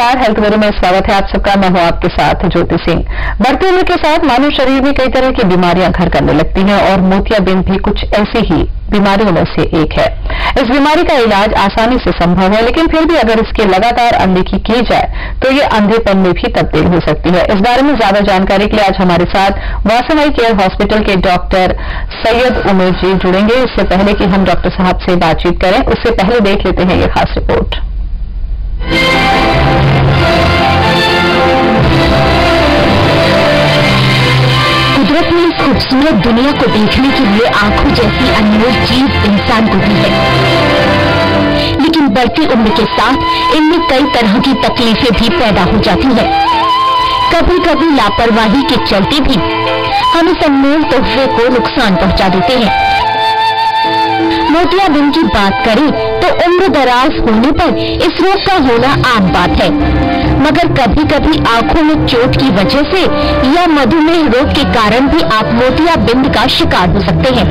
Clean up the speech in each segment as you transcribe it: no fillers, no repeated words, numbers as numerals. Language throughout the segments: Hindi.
नमस्कार, हेल्थ गुरु में स्वागत है आप सबका। मैं हूं आपके साथ ज्योति सिंह। बढ़ती उम्र के साथ मानव शरीर में कई तरह की बीमारियां घर करने लगती हैं और मोतियाबिंद भी कुछ ऐसी ही बीमारियों में से एक है। इस बीमारी का इलाज आसानी से संभव है, लेकिन फिर भी अगर इसकी लगातार अनदेखी की जाए तो ये अंधेपन में भी तब्दील हो सकती है। इस बारे में ज्यादा जानकारी के लिए आज हमारे साथ वासन आई केयर हॉस्पिटल के डॉक्टर सैयद उमेर जी जुड़ेंगे। इससे पहले कि हम डॉक्टर साहब से बातचीत करें, उससे पहले देख लेते हैं ये खास रिपोर्ट। कुदरत ने इस खूबसूरत दुनिया को देखने के लिए आंखों जैसी अनमोल चीज इंसान को दी है, लेकिन बढ़ती उम्र के साथ इनमें कई तरह की तकलीफें भी पैदा हो जाती हैं। कभी कभी लापरवाही के चलते भी हम इस अनमोल तोहफे को नुकसान पहुंचा देते हैं। मोतियाबिंद की बात करें तो उम्र दराज होने पर इस रोग का होना आम बात है, मगर कभी कभी आंखों में चोट की वजह से या मधुमेह रोग के कारण भी आप मोतियाबिंद का शिकार हो सकते हैं,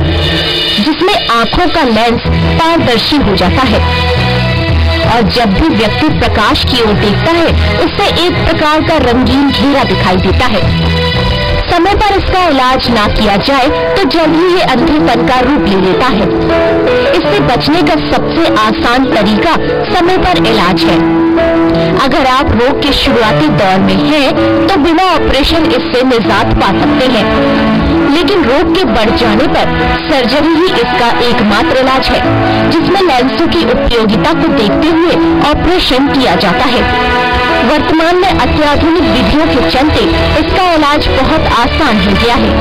जिसमें आंखों का लेंस पारदर्शी हो जाता है और जब भी व्यक्ति प्रकाश की ओर देखता है उससे एक प्रकार का रंगीन घेरा दिखाई देता है। समय पर इसका इलाज ना किया जाए तो जल्द ही ये अंधेपन का रूप ले लेता है। इससे बचने का सबसे आसान तरीका समय पर इलाज है। अगर आप रोग के शुरुआती दौर में हैं, तो बिना ऑपरेशन इससे निजात पा सकते हैं, लेकिन रोग के बढ़ जाने पर सर्जरी ही इसका एकमात्र इलाज है, जिसमें लेंसों की उपयोगिता को देखते हुए ऑपरेशन किया जाता है। वर्तमान में अत्याधुनिक विधियों के चलते इसका इलाज बहुत आसान हो गया है।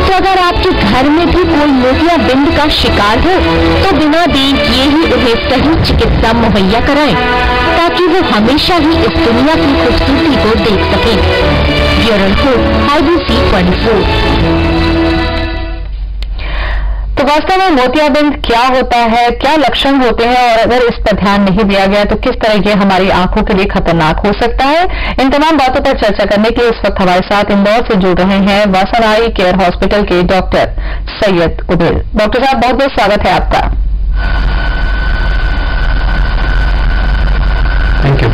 तो अगर आपके घर में भी कोई मोतियाबिंद का शिकार हो तो बिना देर किए ही उन्हें सही चिकित्सा मुहैया कराएं, ताकि वो हमेशा ही इस दुनिया की खूबसूरती को देख सकें। Bureau report IBC 24। तो वास्तव में मोतियाबिंद क्या होता है, क्या लक्षण होते हैं और अगर इस पर ध्यान नहीं दिया गया तो किस तरह ये हमारी आंखों के लिए खतरनाक हो सकता है, इन तमाम बातों पर चर्चा करने के लिए इस वक्त हमारे साथ इंदौर से जुड़ रहे हैं वासन आई केयर हॉस्पिटल के डॉक्टर सैयद उमेर। डॉक्टर साहब, बहुत बहुत स्वागत है आपका। Thank you.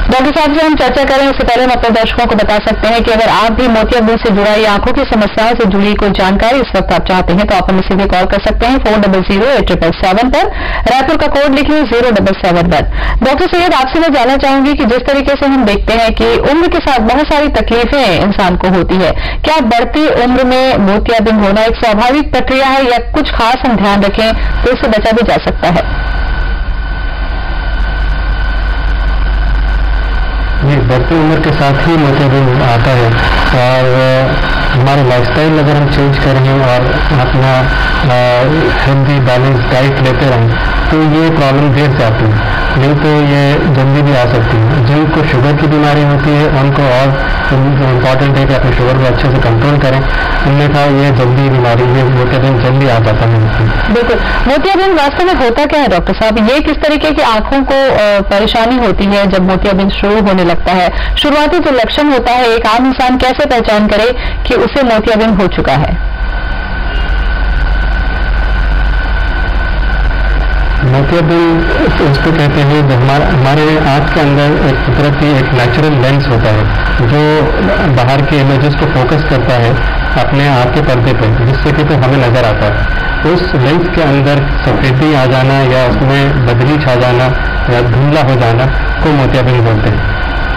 डॉक्टर साहब से हम चर्चा करें उससे पहले हम अपने दर्शकों को बता सकते हैं कि अगर आप भी मोतियाबिंद से जुड़ा या आंखों की समस्याओं से जुड़ी कोई जानकारी इस वक्त आप चाहते हैं तो आप हमें सीधे कॉल कर सकते हैं 400877 पर। रायपुर का कोड लिखिए 0771। डॉक्टर सैयद, आपसे मैं जानना चाहूंगी कि जिस तरीके से हम देखते हैं कि उम्र के साथ बहुत सारी तकलीफें इंसान को होती है, क्या बढ़ती उम्र में मोतियाबिंद होना एक स्वाभाविक प्रक्रिया है या कुछ खास हम ध्यान रखें तो इससे बचा भी जा सकता है? ये बढ़ती उम्र के साथ ही मोतियाबिंद आता है और हमारे लाइफस्टाइल अगर हम चेंज करें और अपना हेल्दी बैलेंस डाइट लेते रहें तो ये प्रॉब्लम देर से आती है, नहीं तो ये जल्दी भी आ सकती है। जिनको शुगर की बीमारी होती है उनको और इम्पॉर्टेंट है कि अपने शुगर को अच्छे से कंट्रोल करें, उनने कहा ये जल्दी बीमारी है, मोतियाबिंद जल्दी आ जाता है। बिल्कुल। मोतियाबिंद वास्तव में होता क्या है डॉक्टर साहब? ये किस तरीके की आंखों को परेशानी होती है जब मोतियाबिंद शुरू होने लगता है? शुरुआती जो लक्षण होता है एक आम इंसान कैसे पहचान करे कि उसे मोतियाबिंद हो चुका है? मोतियाबिंद उसको कहते हैं जब हमारे आँख के अंदर एक कुदरती एक नेचुरल लेंस होता है जो बाहर के इमेजेस को फोकस करता है अपने आँख के पर्दे पे, जिससे कि तो हमें नजर आता है। उस लेंस के अंदर सफेदी आ जाना या उसमें बदली छा जाना या धुंधला हो जाना को मोतियाबिंद बोलते हैं।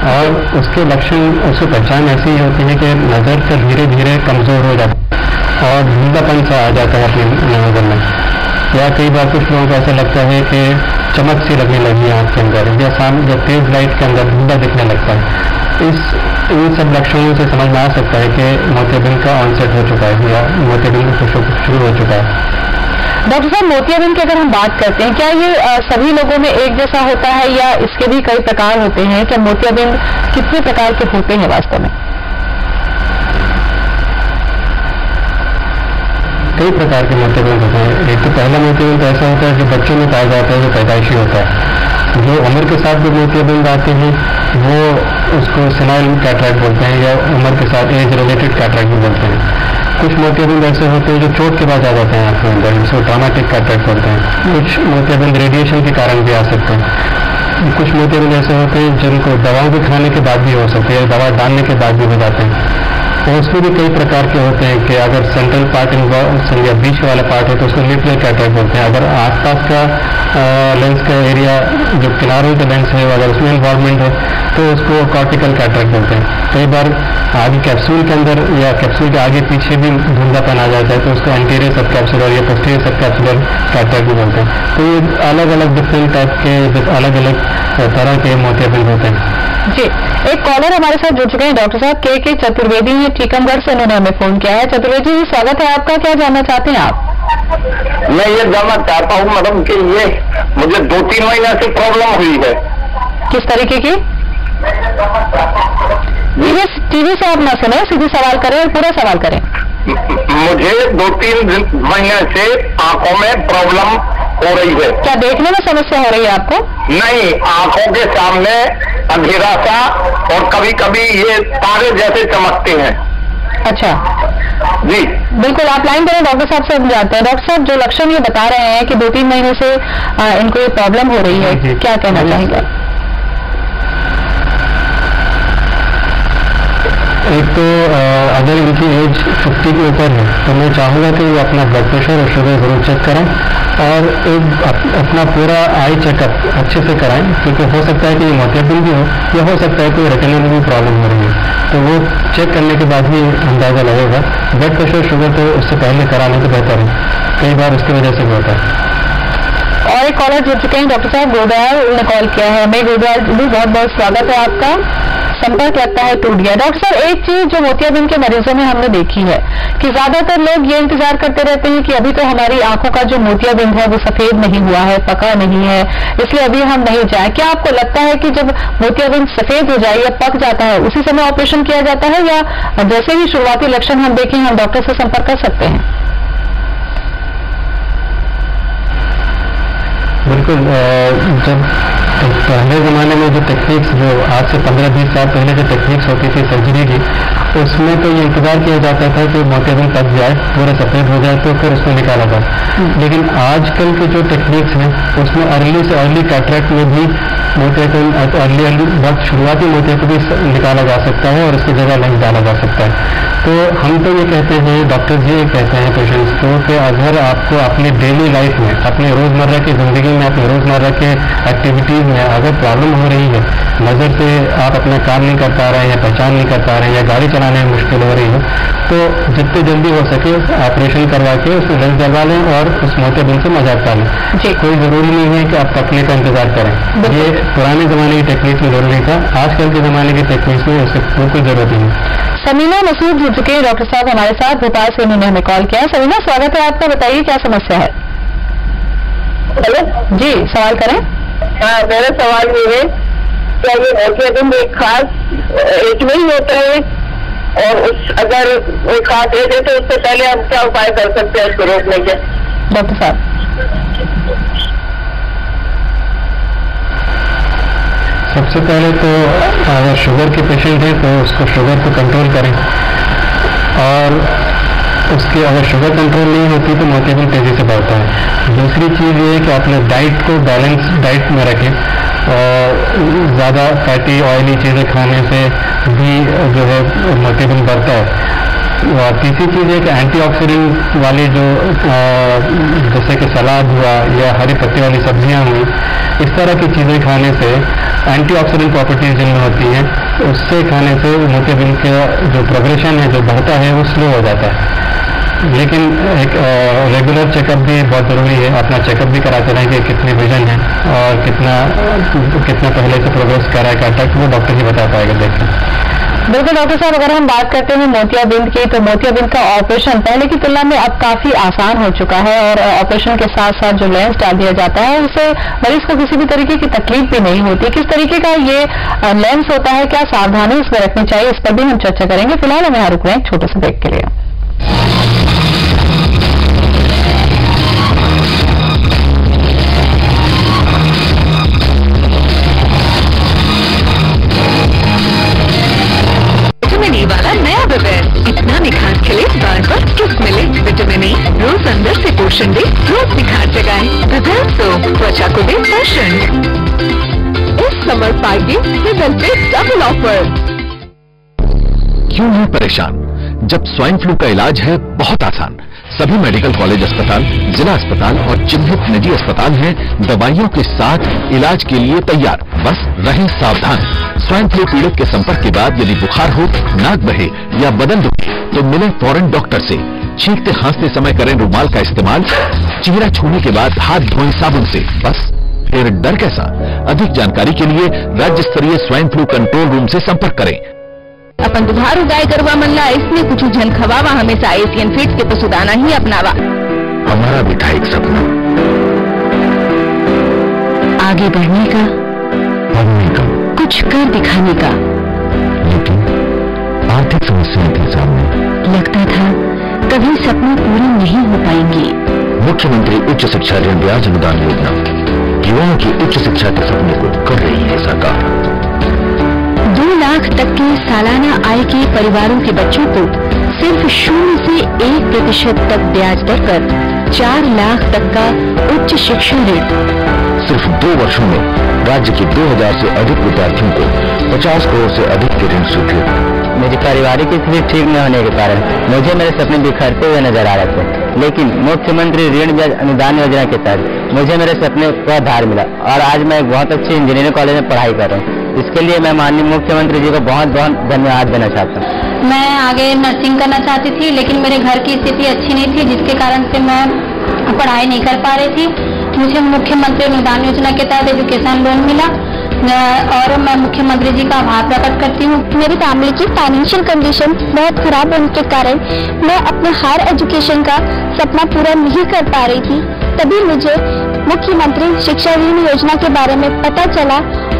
और उसके लक्षण, उसकी पहचान ऐसी ही होती है कि नज़र से धीरे धीरे कमज़ोर हो जाता है और धुंधलापन सा आ जाता है अपनी नज़र में, या कई बार कुछ लोगों को ऐसा लगता है कि चमक सी लगने लगी आँख के अंदर या सामने जब तेज लाइट के अंदर धुंधला दिखने लगता है। इन सब लक्षणों से समझ में आ सकता है कि मोतियाबिंद का ऑनसेट हो चुका है या मोतियाबिंद शुरू हो चुका है। डॉक्टर साहब, मोतियाबिंद की अगर हम बात करते हैं, क्या ये सभी लोगों में एक जैसा होता है या इसके भी कई प्रकार होते हैं? क्या मोतियाबिंद कितने प्रकार के होते हैं वास्तव में? कई प्रकार के मोतियाबिंद होते हैं। एक तो पहला मोतियाबिंद ऐसा होता है जो बच्चों में पाया जाता है, जो पैदाइशी होता है। जो उम्र के साथ जो मोतियाबिंद आते हैं वो उसको सेनाइल कैटरैक्ट बोलते हैं या उम्र के साथ एज रिलेटेड कैटरैक्ट भी बोलते हैं। कुछ मोतियाबिंद ऐसे होते हैं जो चोट के बाद आ जाते हैं आँख के अंदर, जिसको ट्रॉमेटिक कैटरैक्ट बोलते हैं। कुछ मोतियाबिंद रेडिएशन के कारण भी आ सकते हैं। कुछ मोतियाबिंद ऐसे होते हैं जिनको दवाओं के खाने के बाद भी हो सकते हैं, दवा डालने के बाद भी हो जाते हैं। तो उसमें भी कई प्रकार के होते हैं कि अगर सेंट्रल पार्ट या बीच वाला पार्ट है तो उसको न्यूक्लियर कैटरेक्ट बोलते हैं। अगर आसपास का लेंस का एरिया जो किनारों का लेंस है अगर उसमें इन्वॉल्वमेंट है तो उसको कॉर्टिकल कैटरेक्ट बोलते हैं। कई बार आगे कैप्सूल के अंदर या कैप्सूल के आगे पीछे भी धुंधलापन आ जाता है तो उसको एंटीरियर सब कैप्सूलर या पोस्टीरियर सब कैप्सूलर कैटरेक्ट भी बोलते हैं। तो ये अलग अलग डिफरेंट टाइप के अलग अलग तरह के मोतियाबिंद होते हैं। जी, एक कॉलर हमारे साथ जुड़ चुके हैं डॉक्टर साहब के चतुर्वेदी हैं टीकमगढ़ से, उन्होंने हमें फोन किया है। चतुर्वेदी जी स्वागत है आपका, क्या जानना चाहते हैं आप? मैं ये जानना चाहता हूँ मैडम कि ये मुझे 2-3 महीने से प्रॉब्लम हुई है। किस तरीके की? टीवी से आप ना सुने, सीधे सवाल करें और पूरा सवाल करें। मुझे 2-3 महीने से आंखों में प्रॉब्लम हो रही है। क्या देखने में समस्या हो रही है आपको? नहीं, आंखों के सामने अंधेरा सा और कभी कभी ये तारे जैसे चमकते हैं। अच्छा जी बिल्कुल, आप लाइन करें, डॉक्टर साहब से हम जानते हैं। डॉक्टर साहब, जो लक्षण ये बता रहे हैं कि 2-3 महीने से इनको ये प्रॉब्लम हो रही है, क्या कहना चाहेंगे? एक तो अगर इनकी एज 50 के ऊपर है तो मैं चाहूँगा कि वो अपना ब्लड प्रेशर और शुगर जरूर चेक करें और अपना पूरा आई चेकअप अच्छे से कराएं, क्योंकि हो सकता है कि ये मोतियाबिंद भी हो या हो सकता है कोई रेटिना में भी प्रॉब्लम हो रही है। तो वो चेक करने के बाद ही अंदाज़ा लगेगा। ब्लड प्रेशर शुगर तो उससे पहले कराने तो बेहतर है, कई बार उसकी वजह से भी होता है। और एक कॉलर जुड़ चुके हैं डॉक्टर साहब, गोदयाल ने कॉल किया है हमें। गोदयाल भी बहुत बहुत स्वागत है आपका। संपर्क लगता है टूट गया। डॉक्टर साहब, एक चीज जो मोतियाबिंद के मरीजों में हमने देखी है कि ज्यादातर लोग ये इंतजार करते रहते हैं कि अभी तो हमारी आंखों का जो मोतियाबिंद है वो सफेद नहीं हुआ है, पका नहीं है, इसलिए अभी हम नहीं जाए। क्या आपको लगता है कि जब मोतियाबिंद सफेद हो जाए या पक जाता है उसी समय ऑपरेशन किया जाता है, या जैसे ही शुरुआती लक्षण हम देखें हम डॉक्टर से संपर्क कर सकते हैं? बिल्कुल, जब पहले ज़माने में जो टेक्निक्स, जो आज से 15-20 साल पहले जो टेक्निक्स होती थी सर्जरी की, उसमें तो ये इंतजार किया जाता था कि मोतियाबिंद पक जाए, पूरा सफेद हो जाए तो फिर उसको निकाला जाए। लेकिन आजकल की जो टेक्निक्स हैं उसमें अर्ली से अर्ली कैटरेक्ट में भी मोतियाबिंद अर्ली बहुत शुरुआती मोतियाबिंद भी निकाला जा सकता है और उसकी जगह नहीं डाला जा सकता है। तो हम तो ये कहते हैं, डॉक्टर्स ये कहते हैं पेशेंट्स को कि अगर आपको अपनी डेली लाइफ में, अपने रोज़मर्रा की ज़िंदगी में, अपने रोज़मर्रा के एक्टिविटीज़ में अगर प्रॉब्लम हो रही है, नज़र से आप अपना काम नहीं कर पा रहे हैं या पहचान नहीं कर पा रहे हैं या गाड़ी चलाने में मुश्किल हो रही है, तो जितने जल्दी हो सके ऑपरेशन करवा के उसमें लेंस डलवा लें और उस मोतियाबिंद से मजाक डालें। कोई ज़रूरी नहीं है कि आप पकने का इंतजार करें। ये पुराने ज़माने की टेक्निक में ज़रूरी था, आजकल के ज़माने की टेक्निक्स में उससे बिल्कुल ज़रूरत नहीं है। समीना मसूद जुड़ चुके हैं डॉक्टर साहब हमारे साथ, भोपाल से उन्होंने हमें कॉल किया। समीना स्वागत है आपका, बताइए क्या समस्या है? हेलो जी, सवाल करें। हाँ, मेरा सवाल ये है, क्या ये मोतियाबिंद एक खास एज में ही होता है, और उस अगर कोई खास एज है तो उससे पहले हम क्या उपाय कर सकते हैं उसको रोकने के? डॉक्टर साहब, सबसे पहले तो अगर शुगर के पेशेंट हैं तो उसको शुगर को कंट्रोल करें, और उसकी अगर शुगर कंट्रोल नहीं होती तो मोतियाबिंद तेज़ी से बढ़ता है। दूसरी चीज़ ये है कि अपने डाइट को बैलेंस डाइट में रखें, और ज़्यादा फैटी ऑयली चीज़ें खाने से भी जो है मोतियाबिंद बढ़ता है। और तीसरी चीज़ है कि एंटीऑक्सीडेंट वाली जो जैसे कि सलाद हुआ या हरी पत्ती वाली सब्जियां हुई, इस तरह की चीज़ें खाने से एंटीऑक्सीडेंट प्रॉपर्टीज जिनमें होती हैं, उससे खाने से मोतियाबिंद का जो प्रोग्रेशन है, जो बढ़ता है, वो स्लो हो जाता है। लेकिन एक रेगुलर चेकअप भी बहुत ज़रूरी है। अपना चेकअप भी कराते रहें कि कितनी विजन है और कितना पहले से प्रोग्रेस कर रहा है कैटरेक्ट, वो डॉक्टर ही बता पाएगा। देखें बिल्कुल डॉक्टर साहब, अगर हम बात करते हैं मोतियाबिंद की, तो मोतियाबिंद का ऑपरेशन पहले की तुलना में अब काफी आसान हो चुका है, और ऑपरेशन के साथ साथ जो लेंस डाल दिया जाता है उससे मरीज को किसी भी तरीके की तकलीफ भी नहीं होती। किस तरीके का ये लेंस होता है, क्या सावधानी इसमें रखनी चाहिए, इस पर भी हम चर्चा करेंगे। फिलहाल हम यहाँ रुक रहे हैं एक छोटे से ब्रेक के लिए। वाला नया विवेक, इतना निखार खिले, बार बार किस मिले, विटामिन ई रोज अंदर से पोषण दे, रोज निखार जगाए। विवेक तो त्वचा को दे पोषण। समर पाएंगे सिविल पे डबल ऑफर। क्यों है परेशान जब स्वाइन फ्लू का इलाज है बहुत आसान। सभी मेडिकल कॉलेज अस्पताल, जिला अस्पताल और चिन्हित निजी अस्पताल हैं दवाइयों के साथ इलाज के लिए तैयार। बस रहें सावधान। स्वाइन फ्लू पीड़ित के संपर्क के बाद यदि बुखार हो, नाक बहे या बदन दुखे तो मिलें फौरन डॉक्टर से। छींकते खांसते समय करें रुमाल का इस्तेमाल। चेहरा छूने के बाद हाथ धोएं साबुन से। बस फिर डर कैसा। अधिक जानकारी के लिए राज्य स्तरीय स्वाइन फ्लू कंट्रोल रूम से संपर्क करें। अपन दुधारू गाय गरवा मल्ला इसमें कुछ झन खवावा, हमेशा एशियन फीड्स के पशुदाना ही अपनावा। हमारा विधायक सपना आगे बढ़ने का, कुछ कर दिखाने का, लेकिन आर्थिक समस्याएं थी सामने। लगता था कभी सपने पूरे नहीं हो पाएंगे। मुख्यमंत्री उच्च शिक्षा ऋण ब्याज अनुदान योजना युवाओं की उच्च शिक्षा के सपने को कर रही है साकार। 2 लाख तक के सालाना आय के परिवारों के बच्चों को सिर्फ 0 से 1% तक ब्याज दर पर 4 लाख तक का उच्च शिक्षा ऋण। सिर्फ 2 वर्षों में राज्य के 2000 से अधिक विद्यार्थियों को 50 करोड़ से अधिक के ऋण स्वीकृत। मेरी पारिवारिक स्थिति ठीक न होने के कारण मुझे मेरे सपने बिखरते हुए नजर आ रहे थे, लेकिन मुख्यमंत्री ऋण ब्याज अनुदान योजना के तहत मुझे मेरे सपने को आधार मिला और आज मैं एक बहुत अच्छी इंजीनियरिंग कॉलेज में पढ़ाई कर रहा हूँ। इसके लिए मैं माननीय मुख्यमंत्री जी को बहुत बहुत धन्यवाद देना चाहता हूँ। मैं आगे नर्सिंग करना चाहती थी, लेकिन मेरे घर की स्थिति अच्छी नहीं थी, जिसके कारण से मैं पढ़ाई नहीं कर पा रही थी। मुझे मुख्यमंत्री अनुदान योजना के तहत एजुकेशन लोन मिला और मैं मुख्यमंत्री जी का आभार प्रकट करती हूँ। मेरी फैमिली की फाइनेंशियल कंडीशन बहुत खराब होने के कारण मैं अपने हायर एजुकेशन का सपना पूरा नहीं कर पा रही थी। तभी मुझे मुख्यमंत्री शिक्षा ऋण योजना के बारे में पता चला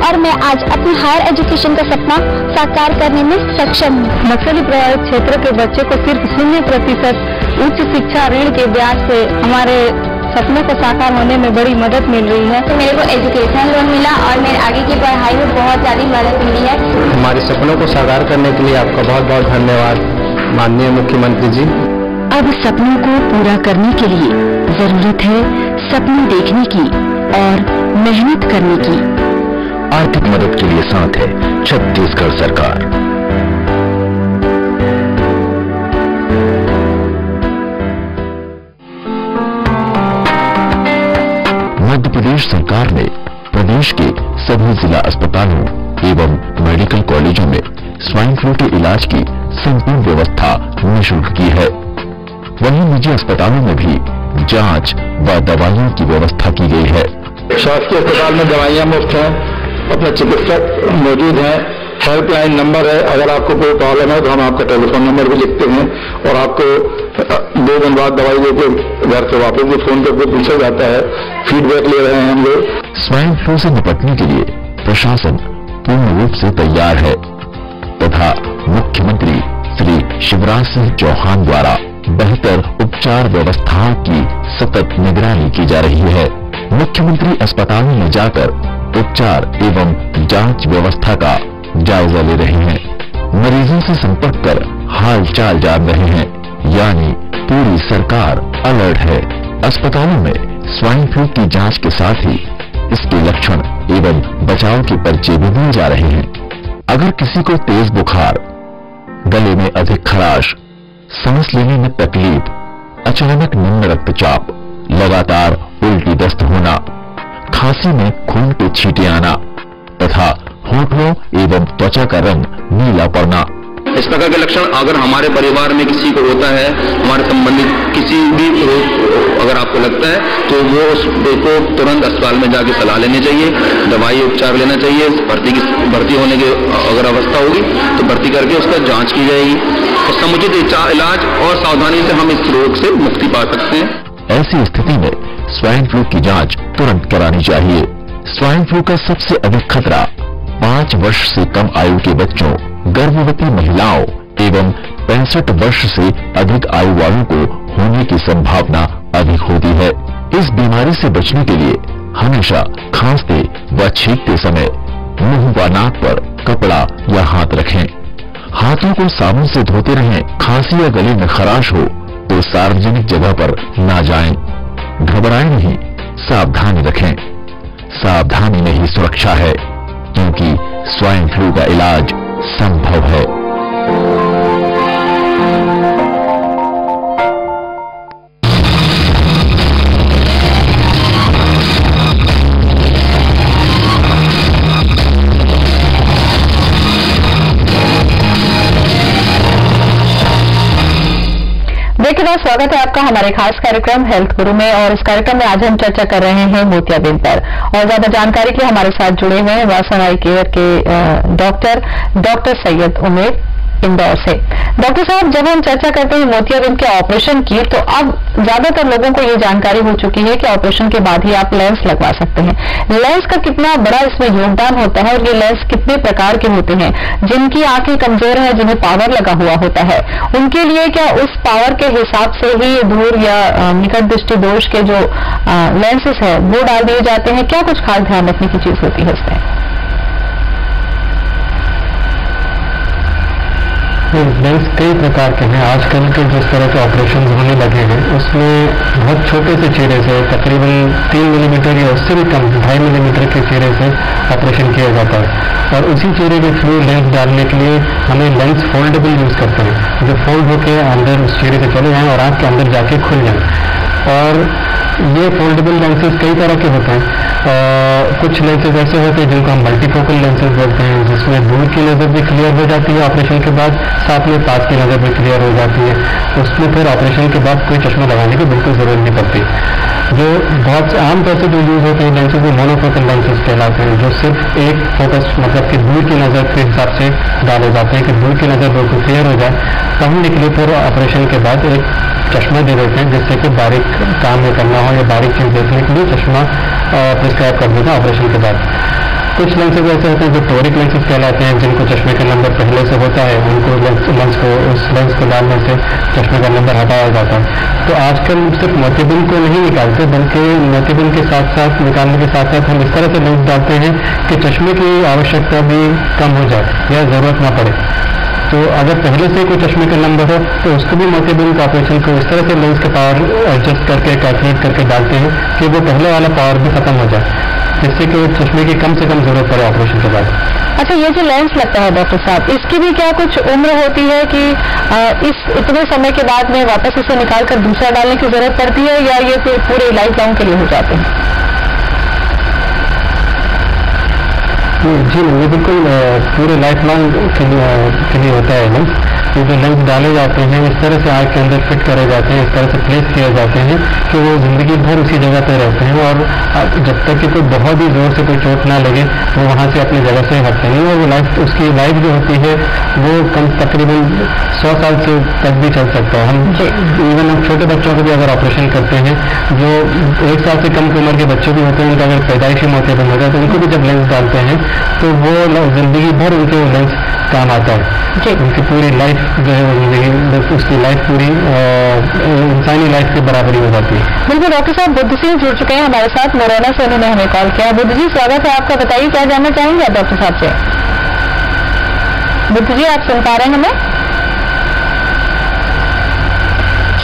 और मैं आज अपने हायर एजुकेशन का सपना साकार करने में सक्षम हूँ। नक्सली प्रभावित क्षेत्र के बच्चे को सिर्फ 0% उच्च शिक्षा ऋण के ब्याज से हमारे सपनों को साकार होने में बड़ी मदद मिल रही है। तो मेरे को एजुकेशन लोन मिला और मेरे आगे की पढ़ाई में बहुत ज्यादा मदद मिली है। हमारे सपनों को साकार करने के लिए आपका बहुत बहुत धन्यवाद माननीय मुख्यमंत्री जी। अब सपनों को पूरा करने के लिए जरूरत है सपने देखने की और मेहनत करने की। आर्थिक मदद के लिए साथ है छत्तीसगढ़ सरकार। मध्य प्रदेश सरकार ने प्रदेश के सभी जिला अस्पतालों एवं मेडिकल कॉलेजों में स्वाइन फ्लू के इलाज की संपूर्ण व्यवस्था निःशुल्क की है। वहीं निजी अस्पतालों में भी जांच व दवाइयों की व्यवस्था की गई है। शासकीय अस्पताल में दवाइयां मुफ्त हैं, अपने चिकित्सक मौजूद हैं, हेल्पलाइन नंबर है। अगर आपको कोई प्रॉब्लम है तो हम आपका टेलीफोन नंबर भी लिखते हैं और आपको 2 दिन बाद दवाई लेके घर से वापस भी फोन करके पूछा जाता है। फीडबैक ले रहे हैं हम लोग। स्वाइन फ्लू से निपटने के लिए प्रशासन पूर्ण रूप से तैयार है तथा मुख्यमंत्री श्री शिवराज सिंह चौहान द्वारा बेहतर उपचार व्यवस्थाओं की सतत निगरानी की जा रही है। मुख्यमंत्री अस्पतालों में जाकर उपचार एवं जांच व्यवस्था का जायजा ले रहे हैं। मरीजों से संपर्क कर हाल चाल जान रहे हैं, यानी पूरी सरकार अलर्ट है। अस्पतालों में स्वाइन फ्लू की जांच के साथ ही इसके लक्षण एवं बचाव के पर्चे भी दिए जा रहे हैं। अगर किसी को तेज बुखार, गले में अधिक खराश, सांस लेने में तकलीफ, अचानक निम्न रक्तचाप, लगातार उल्टी दस्त होना, खांसी में खून के छींटे आना तथा होठों एवं त्वचा का रंग नीला पड़ना, इस प्रकार के लक्षण अगर हमारे परिवार में किसी को होता है, हमारे संबंधित किसी भी रोग अगर आपको लगता है तो वो उसको तुरंत अस्पताल में जाके सलाह लेनी चाहिए, दवाई उपचार लेना चाहिए। भर्ती होने की अगर अवस्था होगी तो भर्ती करके उसका जांच की जाएगी और समुचित इलाज और सावधानी से हम इस रोग से मुक्ति पा सकते हैं। ऐसी स्थिति में स्वाइन फ्लू की जांच तुरंत करानी चाहिए। स्वाइन फ्लू का सबसे अधिक खतरा 5 वर्ष से कम आयु के बच्चों, गर्भवती महिलाओं एवं 65 वर्ष से अधिक आयु वालों को होने की संभावना अधिक होती है। इस बीमारी से बचने के लिए हमेशा खांसते व छींकते समय मुंह व नाक पर कपड़ा या हाथ रखें। हाथों को साबुन से धोते रहें। खांसी या गले में खराश हो तो सार्वजनिक जगह पर ना जाएं। घबराएं नहीं, सावधानी रखें। सावधानी में ही सुरक्षा है, स्वाइन फ्लू का इलाज संभव है। देखिए, स्वागत है आपका हमारे खास कार्यक्रम हेल्थ गुरु में। और इस कार्यक्रम में आज हम चर्चा कर रहे हैं मोतियाबिंद पर। और ज्यादा जानकारी के लिए हमारे साथ जुड़े हुए हैं वासन आई केयर के डॉक्टर सैयद उमेर इंदौर से। डॉक्टर साहब, जब हम चर्चा करते हैं मोतियाबिंद के ऑपरेशन की, तो अब ज्यादातर लोगों को ये जानकारी हो चुकी है कि ऑपरेशन के बाद ही आप लेंस लगवा सकते हैं। लेंस का कितना बड़ा इसमें योगदान होता है और ये लेंस कितने प्रकार के होते हैं? जिनकी आंखें कमजोर है, जिन्हें पावर लगा हुआ होता है, उनके लिए क्या उस पावर के हिसाब से ही दूर या निकट दृष्टि दोष के जो लेंसेस है वो डाल दिए जाते हैं? क्या कुछ खास ध्यान रखने की चीज होती है इसमें? लेंस कई प्रकार के हैं। आजकल के जिस तरह के ऑपरेशन होने लगे हैं उसमें बहुत छोटे से चीरे से तकरीबन 3 मिलीमीटर या उससे भी कम 2.5 मिलीमीटर के चीरे से ऑपरेशन किया जाता है। और उसी चीरे के थ्रू लेंस डालने के लिए हमें लेंस फोल्डेबल यूज करते हैं, जो फोल्ड होकर अंदर उस चीरे से चले जाएं और आँख के अंदर जाके खुल जाएं। और ये फोल्डेबल लेंसेज कई तरह के होते हैं। कुछ लेंसेज ऐसे होते हैं जिनको हम मल्टीफोकल लेंसेज बोलते हैं, जिसमें दूर की नज़र भी क्लियर हो जाती है ऑपरेशन के बाद, साथ में पास की नज़र भी क्लियर हो जाती है। उसमें फिर ऑपरेशन के बाद कोई चश्मा लगाने की बिल्कुल जरूरत नहीं पड़ती। जो बहुत आम तौर से जो यूज होते हैं लेंसेज वो मोनोफोकल लेंसेज कहलाते हैं, जो सिर्फ एक फोकस मतलब कि दूर की नज़र के हिसाब से डाले जाते हैं कि दूर की नज़र बिल्कुल क्लियर हो जाए। पढ़ने के लिए फिर ऑपरेशन के बाद एक चश्मा दे देते हैं जिससे कि बारीक काम में करना हो या बारीक चीज देखने के लिए चश्मा प्रिस्क्राइब कर देते हैं ऑपरेशन के बाद। कुछ लेंसेज ऐसे होते हैं जो टोरिक लेंसेज कहलाते हैं, जिनको चश्मे का नंबर पहले से होता है, उनको उस लेंस को डालने से चश्मे का नंबर हटाया जाता है। तो आजकल सिर्फ मोतियाबिंद को नहीं निकालते, बल्कि मोतियाबिंद के साथ साथ निकालने के साथ साथ हम इस तरह से लेंस डालते हैं कि चश्मे की आवश्यकता भी कम हो जाए या जरूरत ना पड़े। तो अगर पहले से कोई चश्मे का नंबर हो तो उसको भी मोतियाबिंद का ऑपरेशन को इस तरह से लेंस का पावर एडजस्ट करके कैलकुलेट करके डालते हैं कि वो पहले वाला पावर भी खत्म हो जाए, जिससे कि चश्मे की कम से कम जरूरत पड़े ऑपरेशन के बाद। अच्छा, ये जो लेंस लगता है डॉक्टर साहब, इसकी भी क्या कुछ उम्र होती है कि इस इतने समय के बाद में वापस इसे निकाल कर दूसरा डालने की जरूरत पड़ती है, या ये पूरे लाइफ लॉन्ग के लिए हो जाते हैं? जी नहीं, ये बिल्कुल पूरे लाइफ लॉन्ग के लिए होता है लेंस। ये जो लेंस डाले जाते हैं इस तरह से आँख के अंदर फिट करे जाते हैं, इस तरह से प्लेस किए जाते हैं कि वो जिंदगी भर उसी जगह पर रहते हैं और जब तक कि कोई बहुत ही जोर से कोई चोट ना लगे वो वहाँ से अपनी जगह से हटते नहीं। और वो लाइफ उसकी लाइफ जो होती है वो तकरीबन 100 साल से तक भी चल सकता है। हम इवन हम छोटे बच्चों को भी अगर ऑपरेशन करते हैं, जो 1 साल से कम उम्र के बच्चे भी होते हैं, उनका अगर पैदाइशी मोतियाबिंद होता है तो उनको भी जब लेंस डालते हैं तो वो जिंदगी भर उनके लेंस काम आता है। उनकी पूरी लाइफ जो है जिंदगी, उसकी लाइफ पूरी इंसानी लाइफ की बराबरी हो जाती है। बिल्कुल। डॉक्टर साहब बुद्ध सिंह जुड़ चुके हैं हमारे साथ, मुरैना से उन्होंने हमें कॉल किया। बुद्ध जी, स्वागत है आपका, बताइए क्या जानना चाहेंगे आप डॉक्टर साहब से? बुद्ध जी, आप सुन पा रहे हैं हमें?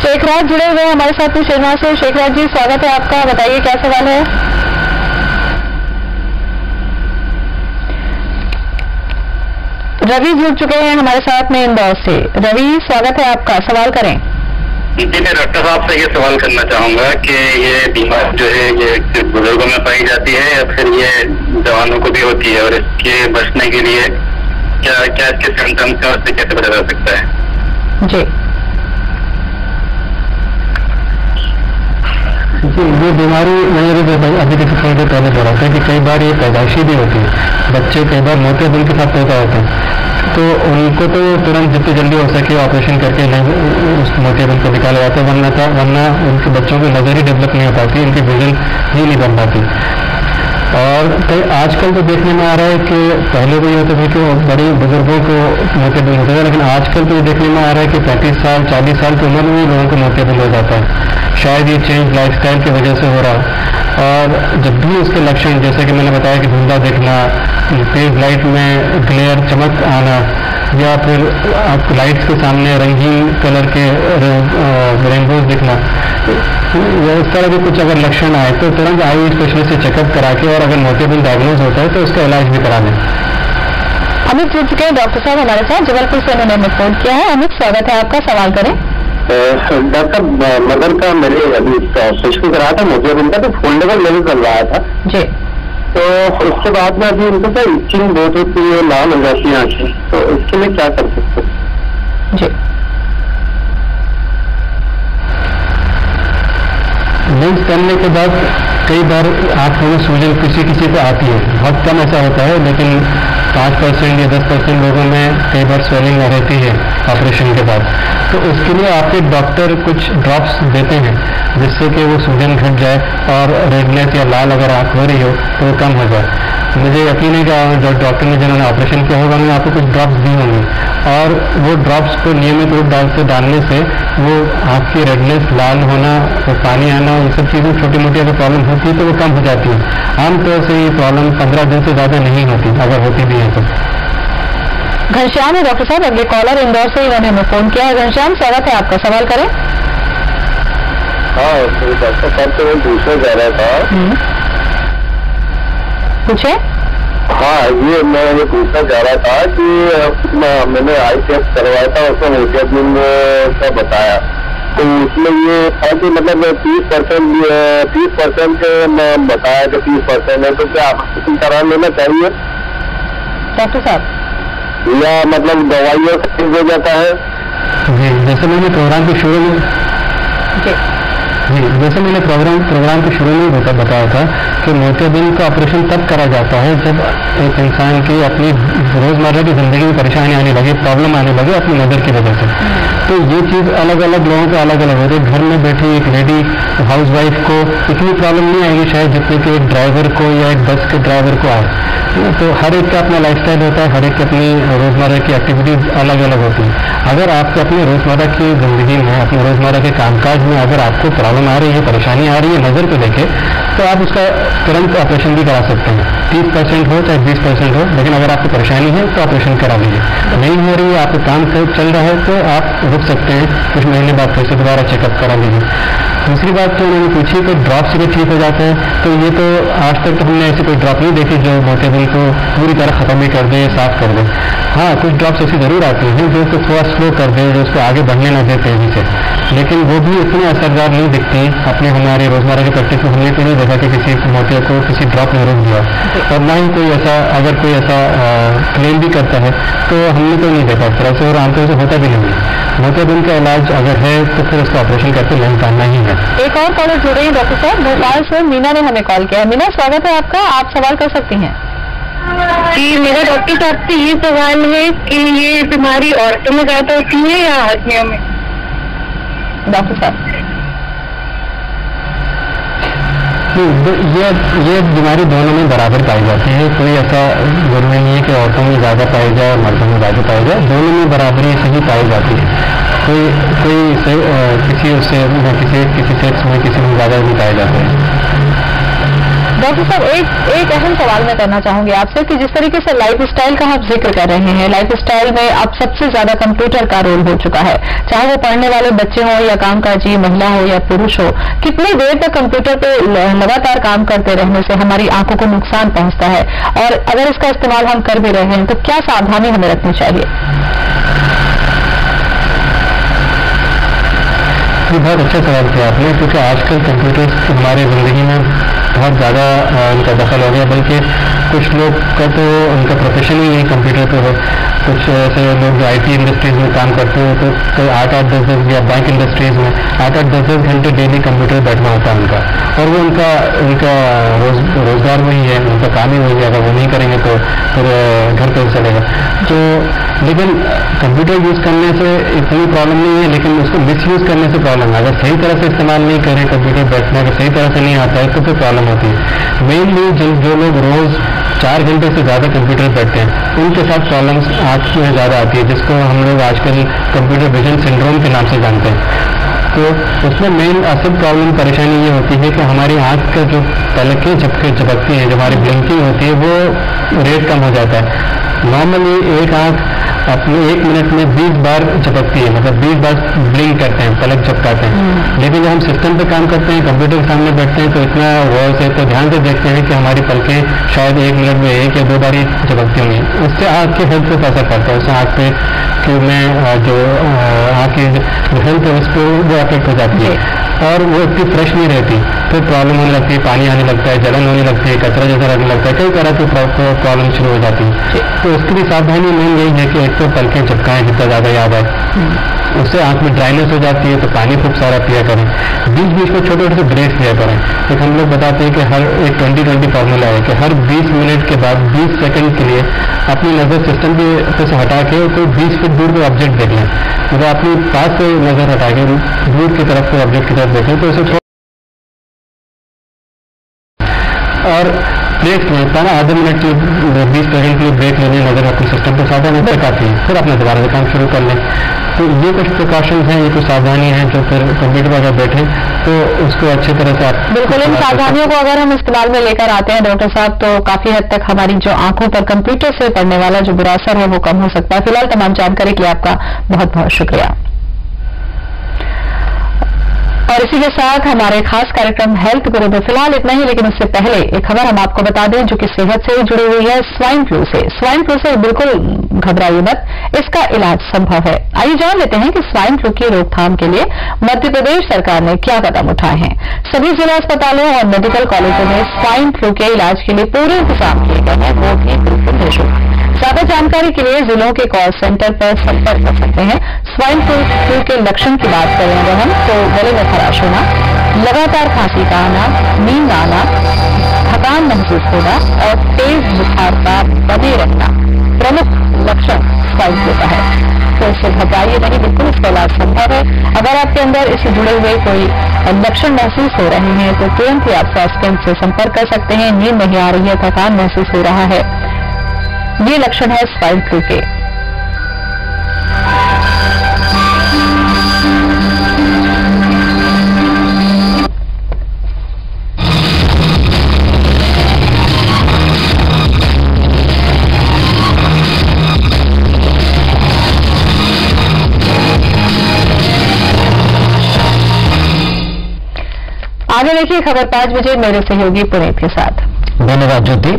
शेखराज जुड़े हुए हैं हमारे साथ में शेरवा से। शेखराज जी, स्वागत है आपका, बताइए क्या सवाल है? रवि जुड़ चुके हैं हमारे साथ में इंदौर से। रवि, स्वागत है आपका, सवाल करें। जी, मैं डॉक्टर साहब से ये सवाल करना चाहूंगा कि ये बीमारी जो है ये सिर्फ बुजुर्गों में पाई जाती है या फिर ये जवानों को भी होती है, और इसके बचने के लिए क्या क्या इसके सिम्टम्स हैं और इससे कैसे बचा जा सकता है? जी ये बीमारी मैंने अभी देखिए थोड़ी देर पहले बोला था कि कई बार ये पैदाइशी भी होती है। बच्चे कई बार मोतियाबिंद के साथ पैदा होते हैं, तो उनको तो तुरंत जितनी जल्दी हो सके ऑपरेशन करके उस मोतियाबिंद को निकाला जाता है, वरना उनके बच्चों की नज़र ही डेवलप नहीं हो पाती, उनकी विजन ही नहीं बन पाती। और आजकल तो देखने में आ रहा है कि पहले भी होता था कि बड़े बुजुर्गों को मोतियाबिंद होता था, लेकिन आजकल तो ये देखने में आ रहा है कि 35 साल 40 साल की उम्र में भी लोगों को मोतियाबिंद हो जाता है। शायद ये चेंज लाइफस्टाइल की वजह से हो रहा है। और जब भी उसके लक्षण, जैसे कि मैंने बताया कि धुंधला दिखना, तेज लाइट में ग्लेयर चमक आना, या फिर आपको लाइट्स के सामने रंगीन कलर के रेनबोज दिखना, या इस तरह के कुछ अगर लक्षण आए तो तुरंत आई स्पेशलिस्ट से चेकअप करा के, और अगर मोतियाबिंद डायग्नोज होता है तो उसका इलाज भी करा लें। अमित जुड़ चुके हैं डॉक्टर साहब हमारे साथ, जबलपुर से उन्होंने हमें फोन किया है। अमित, स्वागत है आपका, सवाल करें। डॉक्टर, मदर का मेरे अभी ऑपरेशन करा था मोतियाबिंद का, तो फोल्डेबल लेवल चल रहा था जी। तो उसके बाद में अभी उनको क्या इचिंग बहुत होती है, लाल हो जाती है आंखें, तो इसके लिए क्या कर सकते जी? लेंस करने के बाद कई बार आंखों में सूजन किसी किसी को आती है, बहुत कम ऐसा होता है, लेकिन 5% या 10% लोगों में कई बार स्वेलिंग रहती है ऑपरेशन के बाद। तो उसके लिए आपके डॉक्टर कुछ ड्रॉप्स देते हैं जिससे कि वो सूजन घट जाए और रेडनेस या लाल अगर आंख हो रही हो तो वो कम हो जाए। मुझे यकीन है कि जो डॉक्टर ने जिन्होंने ऑपरेशन किया होगा उन्होंने आपको कुछ ड्रॉप्स दी होंगी, और वो ड्रॉप्स को नियमित रूप से डालने से वो आँख की रेडनेस, लाल होना, तो पानी आना, उन सब चीज़ें छोटी मोटी अगर प्रॉब्लम होती है तो वो कम हो जाती है। आमतौर से ये प्रॉब्लम 15 दिन से ज़्यादा नहीं होती, अगर होती भी है तो। घनश्याम है डॉक्टर साहब, अगले कॉलर इंदौर से इन्होंने हमें फोन किया है। घनश्याम, स्वागत है आपका, सवाल करें। हाँ, तो डॉक्टर साहब से मैं पूछना चाह रहा था। पूछे। हाँ, ये मैं ये पूछना चाह रहा था कि मैंने आई टेस्ट करवाया था, उसमें मोतियाबिंद का बताया, तो उसमें ये था कि मतलब 30% बताया कि 30% है, तो क्या ऑपरेशन करा लेना चाहिए डॉक्टर साहब, या मतलब दवाइयों से ठीक हो जाता है? जी, जैसे मैंने प्रोग्राम के शुरू में के शुरू में बताया था कि मोतियाबिंद का ऑपरेशन तब करा जाता है जब एक इंसान की अपनी रोजमर्रा की जिंदगी में परेशानी आने लगे, प्रॉब्लम आने लगे अपनी नजर की वजह से। तो ये चीज अलग अलग लोगों को अलग अलग होती है। घर में बैठी एक लेडी हाउस वाइफ को इतनी प्रॉब्लम नहीं आएगी शायद जितनी कि एक ड्राइवर को या एक बस के ड्राइवर को आए। तो हर एक का अपना लाइफस्टाइल होता है, हर एक की अपनी रोजमर्रा की एक्टिविटीज अलग अलग होती है। अगर आपको अपनी रोजमर्रा की जिंदगी में, अपने रोजमर्रा के कामकाज में अगर आपको प्रॉब्लम आ रही है, परेशानी आ रही है नजर को लेके, तो आप उसका तुरंत ऑपरेशन भी करा सकते हैं। 30% हो चाहे 20% हो, लेकिन अगर आपको परेशानी है तो ऑपरेशन करा लीजिए। नहीं हो रही है, आपको काम चल रहा है तो आप रुक सकते हैं, कुछ महीने बाद फिर से दोबारा चेकअप करा लीजिए। दूसरी बात तो उन्होंने पूछी कि ड्रॉप से भी ठीक हो जाता है, तो ये तो आज तक तो हमने ऐसी कोई ड्रॉप नहीं देखी जो मोतियाबिंद को पूरी तरह खत्म ही कर दे, साफ कर दे। हाँ, कुछ ड्रॉप्स ऐसी जरूर आती हैं जो उसको थोड़ा स्लो कर दे, जो उसको आगे बढ़ने ना दे तेजी से, लेकिन वो भी इतनी असरदार नहीं दिखती। अपने हमारे रोजमर्रा की प्रैक्टिस में हमने तो नहीं देखा कि किसी मोतिया को किसी ड्रॉप ने रोक दिया, और ना ही कोई ऐसा, अगर कोई ऐसा क्लेम भी करता है तो हमने तो नहीं देखा इस तरह से, और आमतौर से होता भी नहीं है। मोतियाबिंद का इलाज अगर है तो फिर उसका ऑपरेशन करके लेंस डालना ही है। एक और कॉलर जुड़े हैं डॉक्टर साहब, भोपाल से मीना ने हमें कॉल किया है। मीना, स्वागत है आपका, आप सवाल कर सकती हैं। जी, मेरा डॉक्टर साहब से ये सवाल है कि ये बीमारी औरतों में ज्यादा होती है या आदमियों में? डॉक्टर साहब, ये बीमारी दोनों में बराबर पाई जाती है। कोई ऐसा जरूरी नहीं है कि औरतों में ज़्यादा पाई जाए और मर्दों में ज़्यादा पाई जाए, दोनों में बराबरी सही पाई जाती है। किसी सेक्स में किसी में ज़्यादा नहीं पाए जाते हैं। डॉक्टर साहब, एक अहम सवाल मैं करना चाहूंगी आपसे कि जिस तरीके से लाइफस्टाइल का आप जिक्र कर रहे हैं, लाइफस्टाइल में अब सबसे ज्यादा कंप्यूटर का रोल हो चुका है, चाहे वो पढ़ने वाले बच्चे हों या कामकाजी महिला हो या पुरुष हो। कितनी देर तक कंप्यूटर पे लगातार काम करते रहने से हमारी आंखों को नुकसान पहुंचता है, और अगर इसका इस्तेमाल हम कर भी रहे हैं तो क्या सावधानी हमें रखनी चाहिए? ये बहुत अच्छा सवाल किया आपने, क्योंकि आजकल कंप्यूटर हमारी जिंदगी में बहुत ज़्यादा उनका दखल हो गया, बल्कि कुछ लोग का तो उनका प्रोफेशन ही यही कंप्यूटर पे है। कुछ ऐसे लोग जो IT इंडस्ट्रीज में काम करते हैं तो कई 8-10 या बैंक इंडस्ट्रीज में 8-10 घंटे डेली कंप्यूटर बैठना होता है उनका, और वो उनका रोजगार वही है, उनका काम ही वही है। अगर वो नहीं करेंगे तो फिर घर कैसे चलेगा? तो लेकिन कंप्यूटर यूज़ करने से इतनी प्रॉब्लम नहीं है, लेकिन उसको मिसयूज़ करने से प्रॉब्लम है। अगर सही तरह से इस्तेमाल नहीं करें कंप्यूटर बैठना, अगर सही तरह से नहीं आता है तो फिर प्रॉब्लम होती है। मेनली जो लोग रोज़ 4 घंटे से ज़्यादा कंप्यूटर बैठते हैं उनके साथ प्रॉब्लम्स आँख में ज़्यादा आती है, जिसको हम लोग आजकल कंप्यूटर विजन सिंड्रोम के नाम से जानते हैं। तो उसमें मेन असल प्रॉब्लम परेशानी ये होती है कि हमारी आँख का जो पलकें झपकती हैं, जो हमारी ब्लिंकिंग होती है, वो रेट कम हो जाता है। नॉर्मली एक आँख अपने 1 मिनट में 20 बार झपकती है, मतलब 20 बार ब्लिंक करते हैं, पलक झपकाते हैं। लेकिन जब हम सिस्टम पे काम करते हैं, कंप्यूटर के सामने बैठते हैं, तो इतना गौर से तो ध्यान से देखते हैं कि हमारी पलकें शायद 1 मिनट में 1 या 2 बार ही झपकती होंगी। उससे आँख के हेल्थ पे असर पड़ता है, उससे आँख पे में जो आँख की हेल्थ है उस पर वो अफेक्ट हो जाती है और वो इतनी फ्रेश नहीं रहती, फिर प्रॉब्लम होने लगती है, पानी आने लगता है, जलन होने लगती है, कचरा जैसा लगने लगता है, कई तरह की प्रॉब्लम शुरू हो जाती है। तो उसके लिए सावधानी मेन यही है कि एक तो पलकें झपकाएं जितना ज़्यादा याद आए, उससे आँख में ड्राइनेस हो जाती है, तो पानी खूब सारा पिया करें, बीच बीच में छोटे छोटे ब्रेक्स लिया करें। तो हम लोग बताते हैं कि हर एक 20-20 फार्मूला है कि हर 20 मिनट के बाद 20 सेकंड के लिए अपनी नज़र सिस्टम के से हटा के कोई 20 फीट दूर को ऑब्जेक्ट देख लें, मतलब अपनी पास से नज़र हटा के दूर की तरफ को ऑब्जेक्ट की तरफ देखें, तो उसे और ब्रेक लेता है ना, आधे मिनट के 20 सेकंड के लिए ब्रेक लेने नजर अपने सिस्टम पर सावधानी तक आती है, फिर अपने दोबारा से काम शुरू कर लें। तो ये कुछ प्रिकॉशंस हैं, ये कुछ सावधानी हैं जो फिर कंप्यूटर पर अगर बैठे तो उसको अच्छी तरह से आप बिल्कुल इन सावधानियों को अगर हम इस्तेमाल में लेकर आते हैं डॉक्टर साहब, तो काफी हद तक हमारी जो आंखों पर कंप्यूटर से पड़ने वाला जो बुरा असर है वो कम हो सकता है। फिलहाल तमाम जानकारी के लिए आपका बहुत बहुत शुक्रिया। और इसी के साथ हमारे खास कार्यक्रम हेल्थ गुरु में फिलहाल इतना ही, लेकिन उससे पहले एक खबर हम आपको बता दें जो कि सेहत से जुड़ी हुई है, स्वाइन फ्लू से। स्वाइन फ्लू से बिल्कुल घबराइए मत, इसका इलाज संभव है। आइए जान लेते हैं कि स्वाइन फ्लू की रोकथाम के लिए मध्य प्रदेश सरकार ने क्या कदम उठाए हैं। सभी जिला अस्पतालों और मेडिकल कॉलेजों में स्वाइन फ्लू के इलाज के लिए पूरे इंतजाम किए गए हैं, वो भी बिल्कुल निःशुल्क। ज्यादा जानकारी के लिए जिलों के कॉल सेंटर पर संपर्क कर सकते हैं। स्वाइन फ्लू के लक्षण की बात करेंगे हम तो गले में खराश होना, लगातार खांसी का आना, नींद आना, थकान महसूस होना और तेज बुखार का बने रहना प्रमुख लक्षण स्वाइन फ्लू का है। तो इससे घबराइए नहीं, बिल्कुल इसका इलाज संभव है। अगर आपके अंदर इससे जुड़े हुए कोई लक्षण महसूस हो रहे हैं तो तुरंत ही आप स्वास्थ्य केंद्र से संपर्क कर सकते हैं। नींद नहीं आ रही है, थकान महसूस हो रहा है, ये लक्षण है स्वाइन फ्लू के। आगे देखिए खबर 5 बजे मेरे सहयोगी पुनीत के साथ। धन्यवाद Jyoti.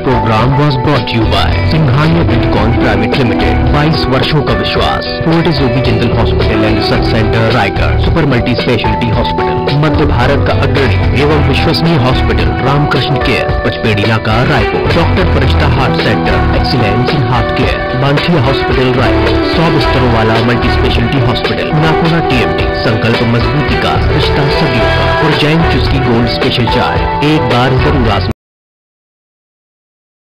Programme was brought to you by Singhania Buildcon private limited. 22 वर्षों का विश्वास। Fortis OB general hospital and research centre Raigarh, super multi speciality hospital, मध्य भारत का अग्रणी एवं विश्वसनीय hospital Ramakrishna care, Pachpedi Naka Raipur. Doctor Parishta heart centre, excellence in heart care, Banchhiya hospital Raipur. 100 बिस्तरों वाला multi speciality hospital, Nakona TMT। संकल्प मजबूती का, रिश्ता सदियों का। और जैन चुस्की गोल्ड स्पेशल चाय, एक बार जरूर आजमाएं।